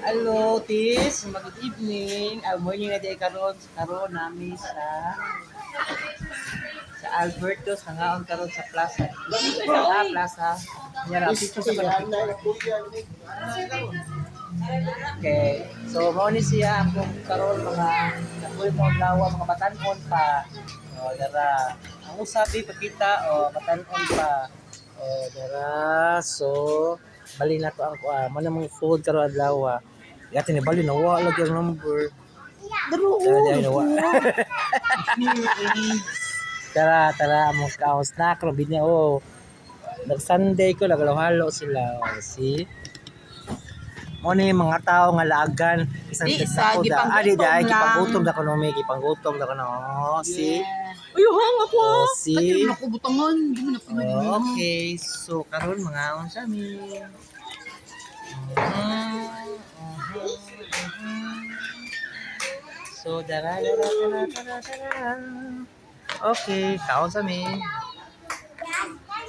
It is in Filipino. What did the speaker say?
Hello, Tis. Good evening. Morning na di karon nami sa Alberto sa ngaon karon sa plaza. Plaza. Nya dito sa Okay. So mo ni siya akong karon mga nakuy mo lawa mga batanon pa. O dara ang usabi pakita o batanon pa. O dara so bali na to ang mo na mong food karon adlaw. Yati ni bali nawa lagi ang number. Daro. Tara mo ka snack ro binya oh. Nag Sunday ko naghalo sila. Oh, see? Mo ni mga tao nga laagan isang tesa ko da ali da gipanggutom da kuno may gipanggutom da kuno oh si ayo hang ako si kaya ako butangan hindi mo na pinili okay so karon mga on sa mi so dara okay kaon sa mi